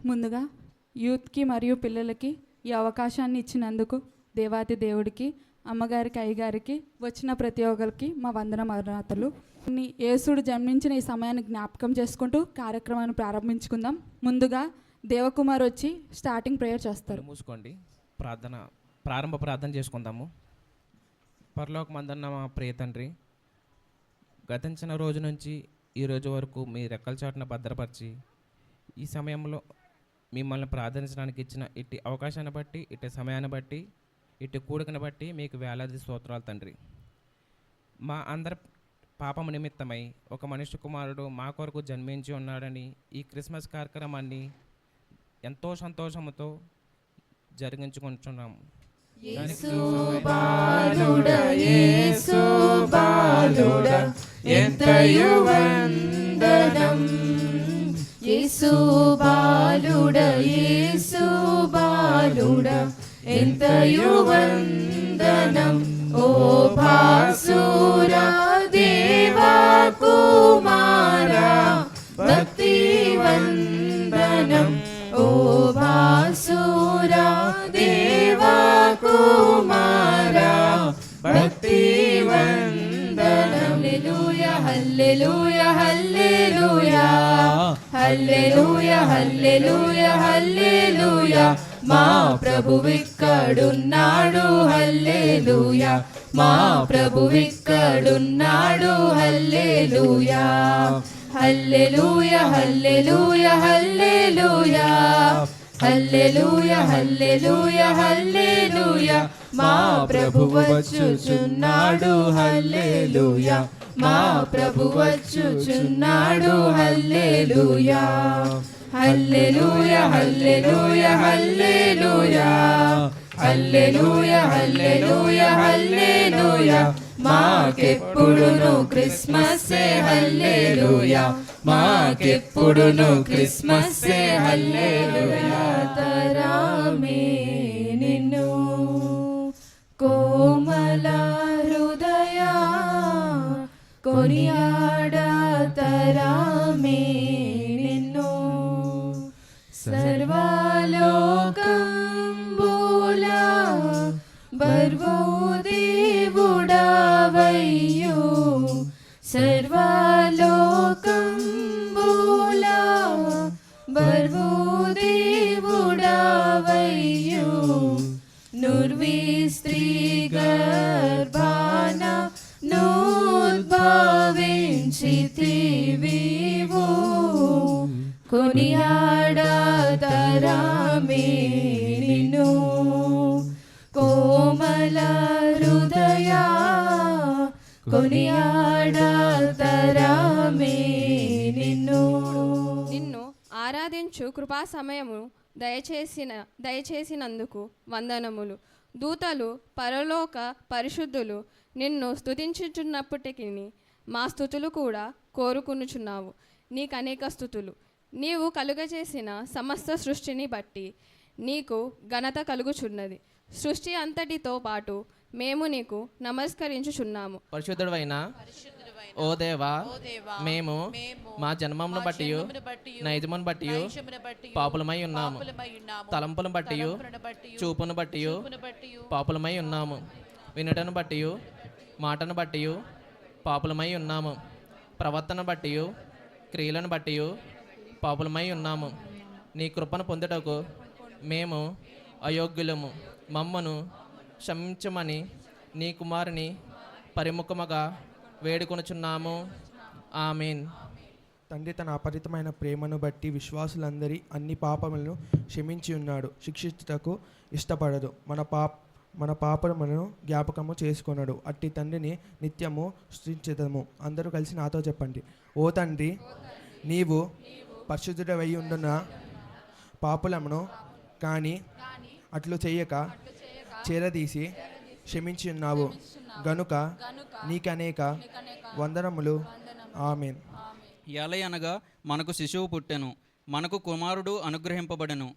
ముందుగా యూత్కి మరియు పిల్లలకి ఈ అవకాశాన్ని ఇచ్చినందుకు దేవాతి దేవుడికి, అమ్మగారికి, అయ్యగారికి, వచ్చిన ప్రతి ఒక్కరికి మా వందనం అర్హతలు. యేసుడు జన్మించిన ఈ సమయాన్ని జ్ఞాపకం చేసుకుంటూ కార్యక్రమాన్ని ప్రారంభించుకుందాం. ముందుగా దేవకుమార్ వచ్చి స్టార్టింగ్ ప్రేయర్ చేస్తారు. మూసుకోండి, ప్రారంభ ప్రార్థన చేసుకుందాము. పరలోకమందున్న మా ప్రియ తండ్రి, గతించిన రోజు నుంచి ఈ రోజు వరకు మీ రెక్కల చాటున భద్రపరిచి ఈ సమయంలో మిమ్మల్ని ప్రార్థించడానికి ఇచ్చిన ఇట్టి అవకాశాన్ని బట్టి, ఇట్టి సమయాన్ని బట్టి, ఇట్టి కూడికను బట్టి మీకు వేలాది స్తోత్రాలు తండ్రి. మా అందరి పాపము నిమిత్తమై ఒక మనిషి కుమారుడు మా కొరకు జన్మించి ఉన్నాడని ఈ క్రిస్మస్ కార్యక్రమాన్ని ఎంతో సంతోషముతో జరిగించుకుంటున్నాము. యేసు బాలుడా, యేసు బాలుడా, ఎంతయు వందనం. యేసు బాలుడా, యేసు బాలుడా, ఎంతయు వందనం. ఓ భాసురా దేవా కుమారా, భక్తి వందనం. ఓ భాసురా దేవా కుమారా, భక్తి వందనం. హల్లెలూయా హల్లెలూయా హల్లెలూయా హల్లెలూయా హల్లెలూయా, మా ప్రభువిక్కడున్నాడు. హల్లెలూయా, మా ప్రభువిక్కడున్నాడు. హల్లెలూయా హల్లెలూయా హల్లెలూయా హల్లెలూయా హల్లెలూయా హల్లెలూయా హల్లెలూయా, మా ప్రభు వచ్చుచున్నాడు. హల్లెలూయా, మా ప్రభు వచ్చుచున్నాడు. హల్లెలూయా హల్లెలూయా హల్లెలూయా హల్లెలూయా హల్లెలూయా హల్లెలూయా హల్లెలూయా, మాకెప్పుడును క్రిస్మస్సే. హల్లెలూయా, మాకెప్పుడును క్రిస్మస్సే. హల్లెలూయా. తరామే నిన్ను కోమల హృదయా, కొనియాడతరామే నిన్ను. సర్వలోకంబులా బర్వో దేవుడవయ్యు, సర్వలోకంబులా బర్వో దేవుడవయ్యు. నుర్వి స్త్రీ గర్భాన నుద్భవించితివివు, కొనియాడతరామే నిన్ను. కోమల హృదయా, కొనియాడతరామే నిన్ను. నిన్ను ఆరాధించు కృపా సమయము దయచేసినందుకు వందనములు. దూతలు, పరలోక పరిశుద్ధులు నిన్ను స్తుతించుచున్నప్పటికీ మా స్తుతులు కూడా కోరుకునుచున్నావు. నీకు అనేక స్తుతులు. నీవు కలుగజేసిన సమస్త సృష్టిని బట్టి నీకు ఘనత కలుగుచున్నది. సృష్టి అంతటితో పాటు మేము నీకు నమస్కరించుచున్నాము. పరిశుద్ధుడైన ఓ దేవా, మేము మా జన్మమును బట్టి, నైజమును బట్టి పాపులమై ఉన్నాము. తలంపులను బట్టి, చూపును బట్టి పాపులమై ఉన్నాము. వినుటను బట్టి, మాటను బట్టి పాపులమై ఉన్నాము. ప్రవర్తన బట్టి, క్రియలను బట్టి పాపులమై ఉన్నాము. నీ కృపను పొందుటకు మేము అయోగ్యులము. మమ్మను క్షమించమని నీ కుమారుని పరిముఖముగా వేడుకొనుచున్నాము. ఆమేన్. తండ్రి తన అపరితమైన ప్రేమను బట్టి విశ్వాసులందరి అన్ని పాపములను క్షమించి ఉన్నాడు. శిక్షించుటకు ఇష్టపడదు. మన పాపములను జ్ఞాపకము చేసుకొనడు. అట్టి తండ్రిని నిత్యము స్తుతించెదము. అందరూ కలిసి నాతో చెప్పండి. ఓ తండ్రి, నీవు పరిశుద్ధుడవై ఉండున పాపులమును కానీ అట్లు చెయ్యక చేరదీసి క్షమించి ఉన్నావు గనుక నీకనేక వందనములు. ఆమేన్. ఎలయనగా మనకు శిశువు పుట్టెను, మనకు కుమారుడు అనుగ్రహింపబడెను.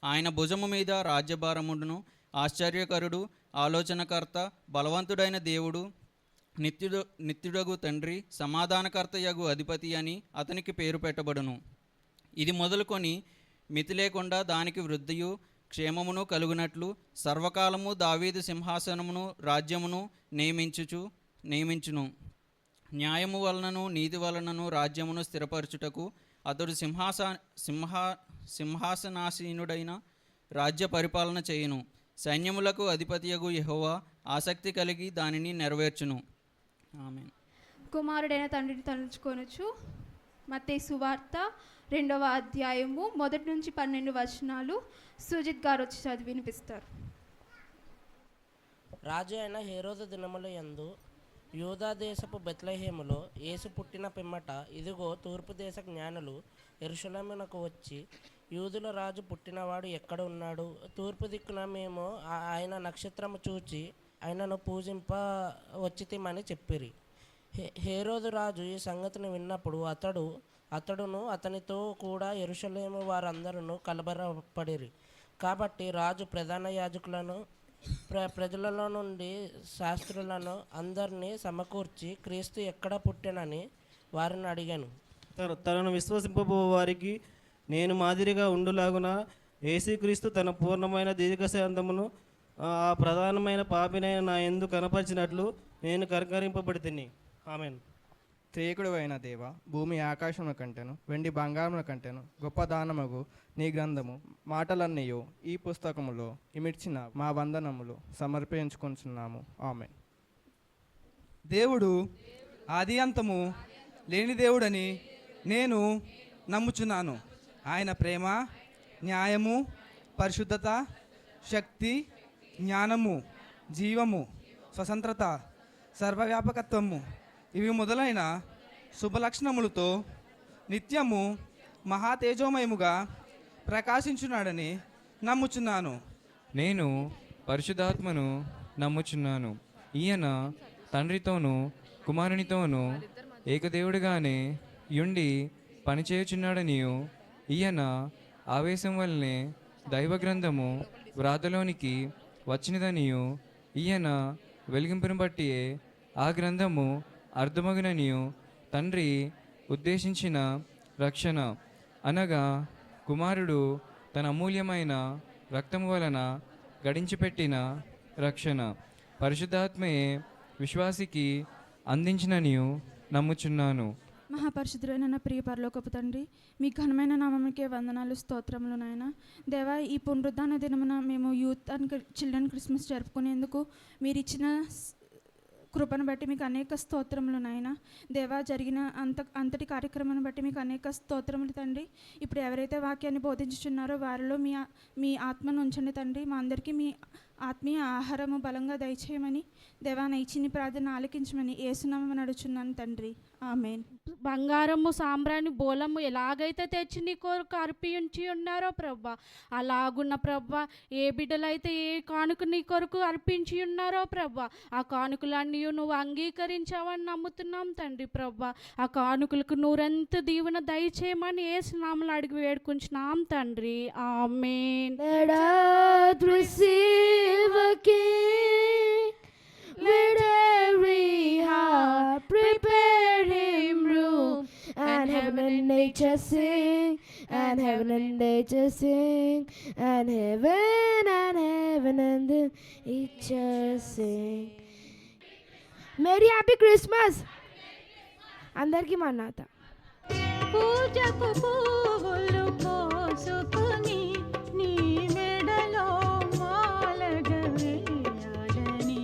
ఆయన భుజము మీద రాజ్యభారమును. ఆశ్చర్యకరుడు, ఆలోచనకర్త, బలవంతుడైన దేవుడు, నిత్యుడగు తండ్రి, సమాధానకర్త యగు అధిపతి అని అతనికి పేరు పెట్టబడును. ఇది మొదలుకొని మితి లేకుండా దానికి వృద్ధియు క్షేమమును కలుగునట్లు సర్వకాలము దావీదు సింహాసనమును రాజ్యమును నియమించును. న్యాయము వలనను నీతి వలనను రాజ్యమును స్థిరపరచుటకు అతడు సింహాసనాసీనుడైన రాజ్య పరిపాలన చేయును. సైన్యములకు అధిపతియగు యెహోవా ఆసక్తి కలిగి దానిని నెరవేర్చును. ఆమేన్. కుమారుడైన తండ్రిని తలుచుకొనుచు. మత్తయి సువార్త 2వ అధ్యాయము 1 నుంచి 12 వచనాలు సుజిత్ గారు వచ్చి చదివి వినిపిస్తారు. రాజు అయిన హేరోదు దినముల యందు యూదా దేశపు బెత్లెహేములో యేసు పుట్టిన పిమ్మట ఇదిగో తూర్పు దేశ జ్ఞానులు యెరూషలేమునకు వచ్చి, యూదుల రాజు పుట్టినవాడు ఎక్కడ ఉన్నాడు? తూర్పు దిక్కున మేము ఆయన నక్షత్రము చూచి ఆయనను పూజింప వచ్చితిమని చెప్పిరి. హేరోదు రాజు ఈ సంగతిని విన్నప్పుడు అతడును అతనితో కూడా యెరూషలేము వారందరూ కలబరపడిరి. కాబట్టి రాజు ప్రధాన యాజకులను ప్రజలలో నుండి శాస్త్రులను అందరినీ సమకూర్చి క్రీస్తు ఎక్కడ పుట్టెనని వారిని అడిగాను. తనను విశ్వసింపబో వారికి నేను మాదిరిగా ఉండులాగున యేసుక్రీస్తు తన పూర్ణమైన దీర్ఘశాంతమును ఆ ప్రధానమైన పాపినైన నా యందు కనపరిచినట్లు నేను కనికరింపబడి తిని. ఆమెన్. త్రేకుడు అయిన దేవ, భూమి ఆకాశముల కంటెను వెండి బంగారముల కంటెను గొప్ప దానముగు నీ గ్రంథము మాటలన్నయో ఈ పుస్తకములో ఇమిడ్చిన మా వందనములు సమర్పించుకొంచున్నాము. ఆమేన్. దేవుడు ఆది అంతము లేని దేవుడని నేను నమ్ముచున్నాను. ఆయన ప్రేమ, న్యాయము, పరిశుద్ధత, శక్తి, జ్ఞానము, జీవము, స్వతంత్రత, సర్వవ్యాపకత్వము ఇవి మొదలైన శుభలక్షణములతో నిత్యము మహాతేజోమయముగా ప్రకాశించున్నాడని నమ్ముచున్నాను. నేను పరిశుద్ధాత్మను నమ్ముచున్నాను. ఈయన తండ్రితోనూ కుమారునితోనూ ఏకదేవుడిగానే యుండి పనిచేయుచున్నాడనియు, ఈయన ఆవేశం వల్లనే దైవగ్రంథము వ్రాతలోనికి వచ్చినదనియు, ఈయన వెలిగింపును బట్టియే ఆ గ్రంథము అర్థమగుననియు, తండ్రి ఉద్దేశించిన రక్షణ అనగా కుమారుడు తన అమూల్యమైన రక్తము వలన గడించిపెట్టిన రక్షణ పరిశుద్ధాత్మయే విశ్వాసికి అందించిననియు నమ్ముచున్నాను. మహాపరిశుద్ధుడైన నా ప్రియ పరలోకపు తండ్రి, మీ ఘనమైన నామముకే వందనాలు, స్తోత్రములు నాయన. దేవా, ఈ పునరుద్ధాన దినమున మేము యూత్ అండ్ చిల్డ్రన్ క్రిస్మస్ జరుపుకునేందుకు మీరు ఇచ్చిన కృపను బట్టి మీకు అనేక స్తోత్రములు నాయన. దేవా, జరిగిన అంతటి కార్యక్రమాన్ని బట్టి మీకు అనేక స్తోత్రములు తండ్రి. ఇప్పుడు ఎవరైతే వాక్యాన్ని బోధించుచున్నారో వారిలో మీ ఆత్మను ఉంచండి తండ్రి. మా అందరికీ మీ ఆత్మీయ ఆహారము బలంగా దయచేయమని, దేవా నా ఇచ్చిన ప్రార్థన ఆలకించమని యేసునామమున నడుచున్నాను తండ్రి. ఆమేన్. బంగారము, సాంబ్రాణి, బోలము ఎలాగైతే తెచ్చి నీ కొరకు అర్పించి ఉన్నారో ప్రభా, అలాగున్న ప్రభా, ఏ బిడ్డలైతే ఏ కానుక నీ కొరకు అర్పించి ఉన్నారో ప్రభా, ఆ కానుకలన్నీ నువ్వు అంగీకరించావని నమ్ముతున్నాం తండ్రి. ప్రభా, ఆ కానుకలకు నూరంత దీవెన దయచేయమని యేసు నామములో అడిగి వేడుకుంటున్నాం తండ్రి. ఆమేన్. With every heart prepare him room, and heaven and nature sing, and heaven and nature sing, and heaven and nature sing. Merry happy Christmas. అందరికీ మన్నాత. పూజకు పువ్వులు కోసుకొని నీ మెడలో మాలగా వేయాలని,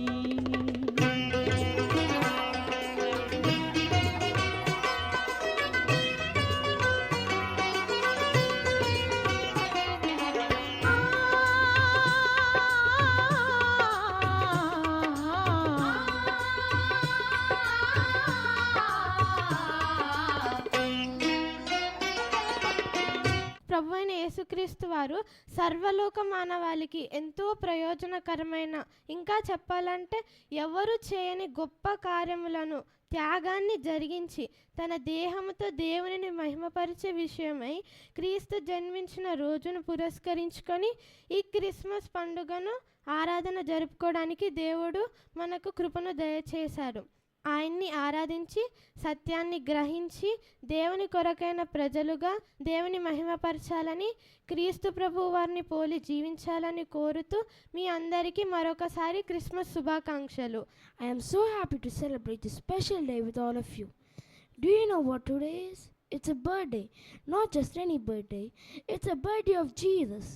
ప్రభువైన యేసుక్రీస్తు వారు సర్వలోక మానవాళికి ఎంతో ప్రయోజనకరమైన, ఇంకా చెప్పాలంటే ఎవరు చేయని గొప్ప కార్యములను, త్యాగాన్ని జరిగించి తన దేహముతో దేవునిని మహిమపరిచే విషయమై క్రీస్తు జన్మించిన రోజును పురస్కరించుకొని ఈ క్రిస్మస్ పండుగను ఆరాధన జరుపుకోవడానికి దేవుడు మనకు కృపను దయచేశాడు. ఆయన్ని ఆరాధించి సత్యాన్ని గ్రహించి దేవుని కొరకైన ప్రజలుగా దేవుని మహిమపరచాలని, క్రీస్తు ప్రభు వారిని పోలి జీవించాలని కోరుతూ మీ అందరికీ మరొకసారి క్రిస్మస్ శుభాకాంక్షలు. I am so happy to celebrate this special day with all of you. Do you know what today is? It's a birthday. Not just any birthday. It's a birthday of Jesus.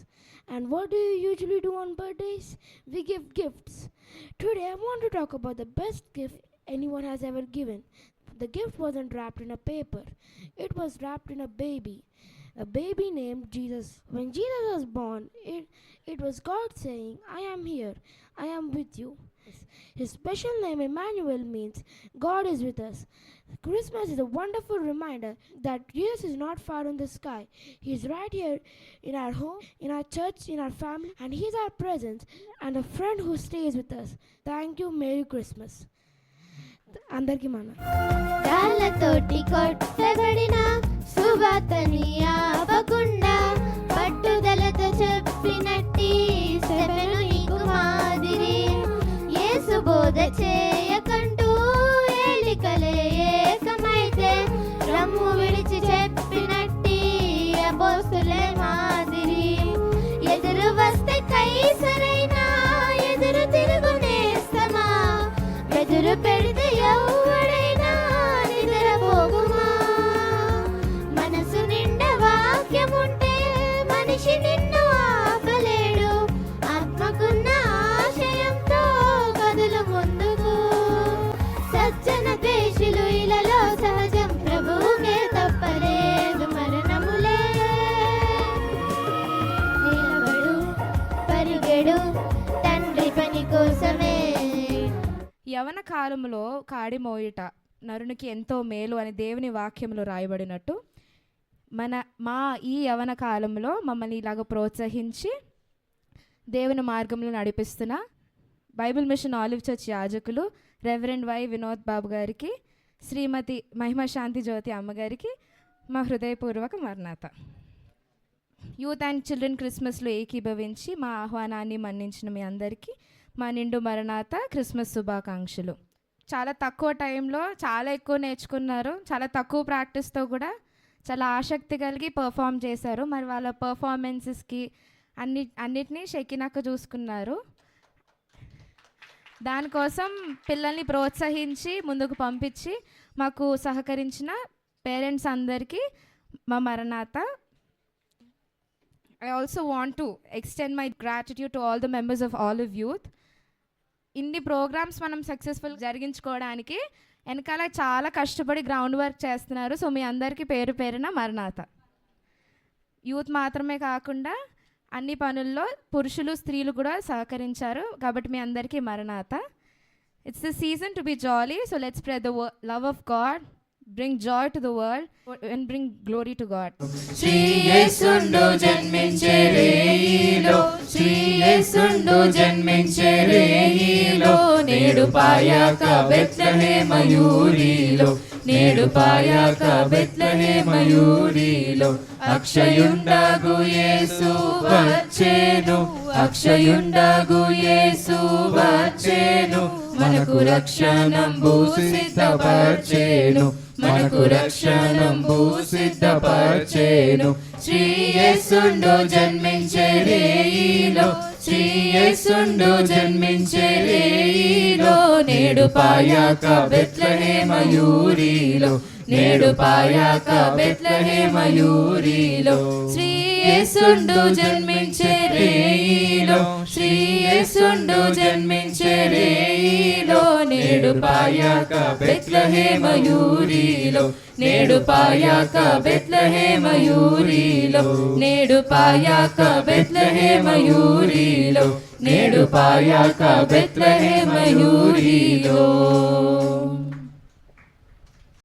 And what do you usually do on birthdays? We give gifts. Today I want to talk about the best gift anyone has ever given. The gift wasn't wrapped in a paper. It was wrapped in a baby named Jesus. When Jesus was born, it was God saying, I am here. I am with you. His special name Emmanuel means God is with us. Christmas is a wonderful reminder that Jesus is not far in the sky. He is right here in our home, in our church, in our family, and He is our presence and a friend who stays with us. Thank you. Merry Christmas. అందరికీ మన రాళ్ళతోటి కొట్టబడిన సువార్తని ఆపకుండా పట్టుదలతో చెప్పినట్టి శ్రమను నీకు మాదిరి. యేసు బోధ చేయకంటూ ఏలికలే ఏకమైతే రమ్ము విడిచి చెప్పినట్టి అపోస్తులే మాదిరి. ఎదురు వస్తే కైసరైనా ఎదురు తిరుగునేస్తమా, ఎదురు పెడితే ఎవడైనా నిద్రపోకుమా. మనసు నిండా వాక్యముంటే మనిషి నిన్ను ఆపలేడు. ఆత్మకున్న ఆశయంతో కదులు ముందుకు. సజ్జన ద్వేషులు ఇలలో సహజం, ప్రభువుకే తప్పలేదు మరణములే. నిలబడు పరిగెడు తండ్రి పని కోసమే. యవన కాలంలో కాడి మోయుట నరునికి ఎంతో మేలు అని దేవుని వాక్యంలో రాయబడినట్టు మా ఈ యవన కాలంలో మమ్మల్ని ఇలాగ ప్రోత్సహించి దేవుని మార్గంలో నడిపిస్తున్న బైబిల్ మిషన్ ఆలివ్ చర్చ్ యాజకులు రెవరెండ్ వై వినోద్ బాబు గారికి, శ్రీమతి మహిమ శాంతి జ్యోతి అమ్మగారికి మా హృదయపూర్వక మరణాత. యూత్ అండ్ చిల్డ్రన్ క్రిస్మస్లో ఏకీభవించి మా ఆహ్వానాన్ని మన్నించిన మీ అందరికీ మా నిండు మరణాత క్రిస్మస్ శుభాకాంక్షలు. చాలా తక్కువ టైంలో చాలా ఎక్కువ నేర్చుకున్నారు. చాలా తక్కువ ప్రాక్టీస్తో కూడా చాలా ఆసక్తి కలిగి పర్ఫామ్ చేశారు. మరి వాళ్ళ పర్ఫార్మెన్సెస్కి అన్నిటినీ షెకినాక చూసుకున్నారు. దానికోసం పిల్లల్ని ప్రోత్సహించి ముందుకు పంపించి మాకు సహకరించిన పేరెంట్స్ అందరికీ మా మరణాత. I also want to extend my gratitude to all the members of Olive Youth. ఇన్ని ప్రోగ్రామ్స్ మనం సక్సెస్ఫుల్ జరిగించుకోవడానికి వెనకాల చాలా కష్టపడి గ్రౌండ్ వర్క్ చేస్తున్నారు. సో మీ అందరికీ పేరు పేరున మరణాత. యూత్ మాత్రమే కాకుండా అన్ని పనుల్లో పురుషులు స్త్రీలు కూడా సహకరించారు. కాబట్టి మీ అందరికీ మరణాత. It's the season to be jolly. So let's spread the love of God, bring joy to the world and bring glory to God. Shri యేసుండు జన్మించే రేయిలో, శ్రీ యేసుండు జన్మించే రేయిలో, నేడు పాయాక బెత్లెహేమయూరిలో, నేడు పాయాక బెత్లెహేమయూరిలో, అక్షయుండగు యేసు వచ్చేను, అక్షయుండగు యేసు వచ్చేను, మనకు రక్షణంబు సిద్ధపర్చేను, మనకు రక్షణంబు సిద్ధపర్చేను. శ్రీ యేసుండు జన్మించే రేయిలో, శ్రీ యేసుండు జన్మించే రేయిలో, నేడు పాయాక బెత్లెహేమయూరిలో, నేడు పాయాక బెత్లెహేమయూరిలో, శ్రీ యేసుండు జన్మించే రేయిలో, శ్రీ యేసుండు జన్మించే రేయిలో, నేడు పాయాక బెత్లెహేమయూరిలో, నేడు పాయాక బెత్లెహేమయూరిలో, నేడు పాయాక బెత్లెహేమయూరిలో, నేడు పాయాక బెత్లెహేమయూరిలో.